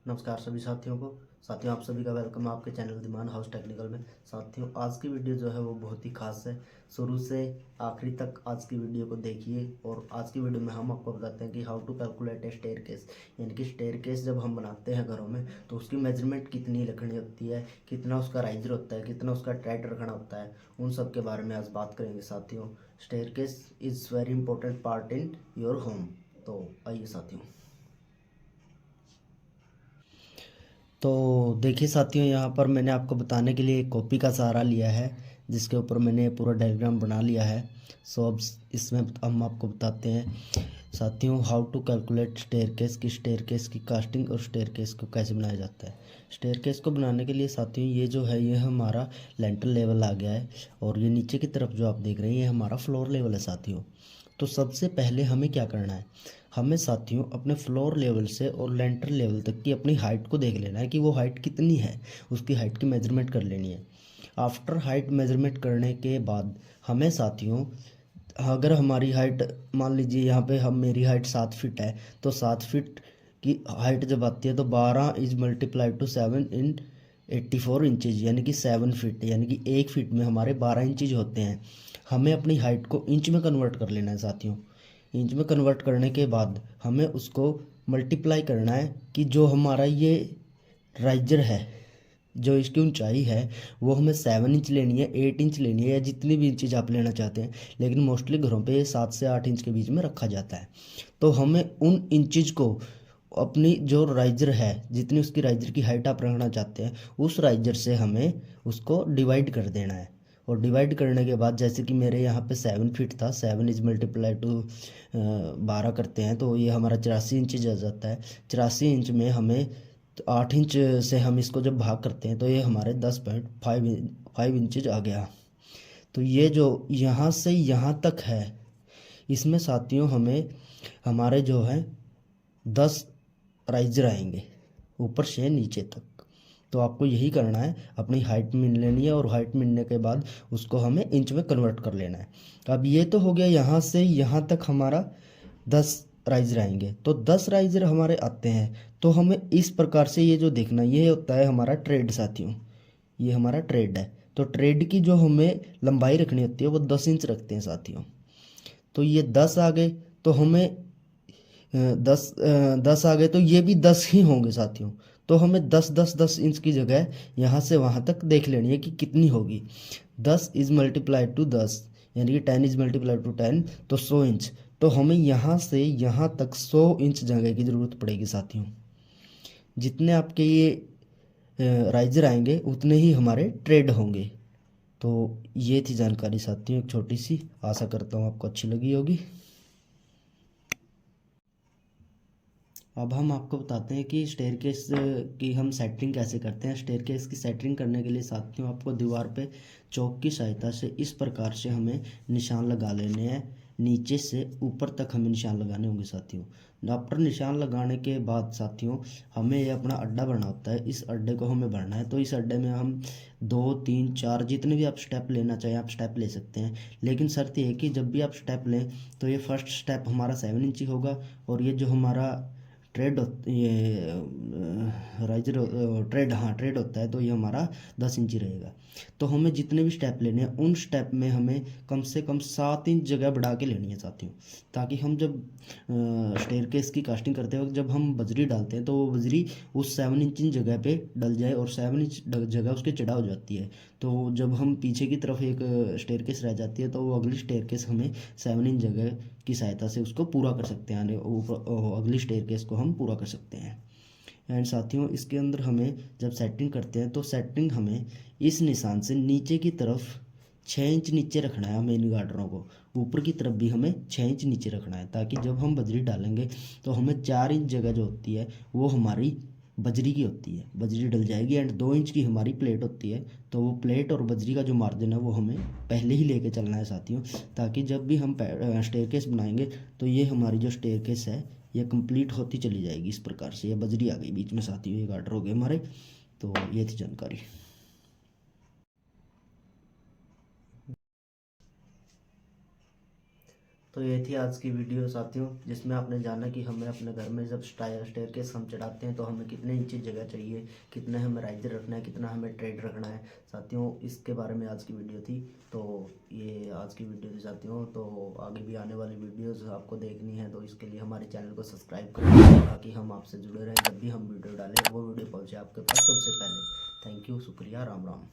नमस्कार सभी साथियों को। साथियों, आप सभी का वेलकम आपके चैनल दिमान हाउस टेक्निकल में। साथियों, आज की वीडियो जो है वो बहुत ही खास है। शुरू से आखिरी तक आज की वीडियो को देखिए। और आज की वीडियो में हम आपको बताते हैं कि how to calculate a staircase, यानी कि स्टेयरकेस जब हम बनाते हैं घरों में तो उसकी मेजरमेंट कितनी रखनी होती है, कितना उसका राइजर होता है, कितना उसका ट्रेड रखना होता है, उन सब के बारे में आज बात करेंगे। साथियों, staircase is very important part in your home. तो आइए साथियों। तो देखिए साथियों, यहाँ पर मैंने आपको बताने के लिए एक कॉपी का सहारा लिया है जिसके ऊपर मैंने पूरा डायग्राम बना लिया है। सो अब इसमें हम आपको बताते हैं साथियों हाउ टू कैलकुलेट स्टेयरकेस की कास्टिंग और स्टेयरकेस को कैसे बनाया जाता है। स्टेयरकेस को बनाने के लिए साथियों ये जो है ये हमारा लेंटर लेवल आ गया है, और ये नीचे की तरफ जो आप देख रहे हैं ये हमारा फ्लोर लेवल है साथियों। तो सबसे पहले हमें क्या करना है, हमें साथियों अपने फ्लोर लेवल से और लेंटर लेवल तक की अपनी हाइट को देख लेना है कि वो हाइट कितनी है, उसकी हाइट की मेजरमेंट कर लेनी है। आफ्टर हाइट मेजरमेंट करने के बाद हमें साथियों, अगर हमारी हाइट मान लीजिए यहाँ पे हम मेरी हाइट 7 फीट है, तो 7 फीट की हाइट जब आती है तो 12 is multiply two 7 in 84 inches, यानी कि 7 फीट, यानी कि 1 फीट में हमारे 12 इंचज होते हैं। हमें अपनी हाइट को इंच में कन्वर्ट कर लेना है साथियों। इंच में कन्वर्ट करने के बाद हमें उसको मल्टीप्लाई करना है कि जो हमारा ये राइजर है, जो इसकी ऊंचाई है वो हमें 7 इंच लेनी है, 8 इंच लेनी है, या जितनी भी इंचज आप लेना चाहते हैं। लेकिन मोस्टली घरों पे 7 से 8 इंच के बीच में रखा जाता है। तो हमें उन इंचज को अपनी जो राइजर है, जितनी उसकी राइजर की हाइट आप रखना चाहते हैं, उस राइजर से हमें उसको डिवाइड कर देना है। और डिवाइड करने के बाद जैसे कि मेरे यहाँ पे 7 फीट था, 7 इज मल्टीप्लाई टू 12 करते हैं तो ये हमारा 84 इंच आ जाता है। 84 इंच में हमें 8 इंच से हम इसको जब भाग करते हैं तो ये हमारे 10.5 इंचज आ गया। तो ये जो यहाँ से यहाँ तक है, इसमें साथियों हमें हमारे जो है 10 राइजर आएंगे ऊपर से नीचे तक। तो आपको यही करना है, अपनी हाइट मिल लेनी है और हाइट मिलने के बाद उसको हमें इंच में कन्वर्ट कर लेना है। अब ये तो हो गया, यहाँ से यहाँ तक हमारा 10 राइजर आएंगे। तो 10 राइजर हमारे आते हैं तो हमें इस प्रकार से ये जो देखना, ये होता है हमारा ट्रेड साथियों। ये हमारा ट्रेड है। तो ट्रेड की जो हमें लंबाई रखनी होती है वो 10 इंच रखते हैं साथियों। तो ये 10 आ गए, तो हमें 10 आ गए तो ये भी 10 ही होंगे साथियों। तो हमें 10 10 10 इंच की जगह यहाँ से वहाँ तक देख लेनी है कि कितनी होगी। 10 इज मल्टीप्लाई टू 10, यानी कि 10 इज मल्टीप्लाई टू 10, तो 100 इंच। तो हमें यहाँ से यहाँ तक 100 इंच जगह की ज़रूरत पड़ेगी साथियों। जितने आपके ये राइजर आएंगे उतने ही हमारे ट्रेड होंगे। तो ये थी जानकारी साथियों, एक छोटी सी, आशा करता हूँ आपको अच्छी लगी होगी। अब हम आपको बताते हैं कि स्टेयरकेस की हम सेटरिंग कैसे करते हैं। स्टेयरकेस की सेटरिंग करने के लिए साथियों आपको दीवार पे चौक की सहायता से इस प्रकार से हमें निशान लगा लेने हैं। नीचे से ऊपर तक हमें निशान लगाने होंगे साथियों। पर निशान लगाने के बाद साथियों हमें ये अपना अड्डा भरना होता है, इस अड्डे को हमें भरना है। तो इस अड्डे में हम 2 3 4 जितने भी आप स्टेप लेना चाहें आप स्टेप ले सकते हैं। लेकिन शर्त ये है कि जब भी आप स्टेप लें तो ये फर्स्ट स्टेप हमारा 7 इंच ही होगा, और ये जो हमारा ये राइजर ट्रेड, हाँ ट्रेड होता है, तो ये हमारा 10 इंच रहेगा। तो हमें जितने भी स्टेप लेने हैं उन स्टेप में हमें कम से कम 7 इंच जगह बढ़ा के लेनी है साथियों, ताकि हम जब स्टेयरकेस की कास्टिंग करते वक्त जब हम बजरी डालते हैं तो वो बजरी उस 7 इंच जगह पे डल जाए, और 7 इंच जगह उसके चढ़ा हो जाती है। तो जब हम पीछे की तरफ एक स्टेयरकेस रह जाती है तो वो अगली स्टेयरकेस हमें 7 इंच जगह की सहायता से उसको पूरा कर सकते हैं, अगली स्टेयरकेस को हम पूरा कर सकते हैं। एंड साथियों इसके अंदर हमें जब सेटिंग करते हैं तो सेटिंग हमें इस निशान से नीचे की तरफ 6 इंच नीचे रखना है। हमें इन गार्डरों को ऊपर की तरफ भी हमें 6 इंच नीचे रखना है, ताकि जब हम बजरी डालेंगे तो हमें 4 इंच जगह जो होती है वो हमारी बजरी की होती है, बजरी डल जाएगी। एंड 2 इंच की हमारी प्लेट होती है, तो वो प्लेट और बजरी का जो मार्जिन है वो हमें पहले ही लेके चलना है साथियों, ताकि जब भी हम स्टेयरकेस बनाएंगे तो ये हमारी जो स्टेयरकेस है ये कंप्लीट होती चली जाएगी। इस प्रकार से ये बजरी आ गई बीच में साथियों, ये गार्डर हो गए हमारे। तो ये थी जानकारी। तो ये थी आज की वीडियो साथियों, जिसमें आपने जाना कि हमें अपने घर में जब स्टेयरकेस हम चढ़ाते हैं तो हमें कितने इंची जगह चाहिए, कितने हमें राइजर रखना है, कितना हमें ट्रेड रखना है साथियों। इसके बारे में आज की वीडियो थी। तो ये आज की वीडियो थी साथियों। तो आगे भी आने वाली वीडियोस आपको देखनी है तो इसके लिए हमारे चैनल को सब्सक्राइब करें, ताकि हम आपसे जुड़े रहें। जब भी हम वीडियो डालें वो वीडियो पहुँचे आपके पास सबसे पहले। थैंक यू, शुक्रिया, राम राम।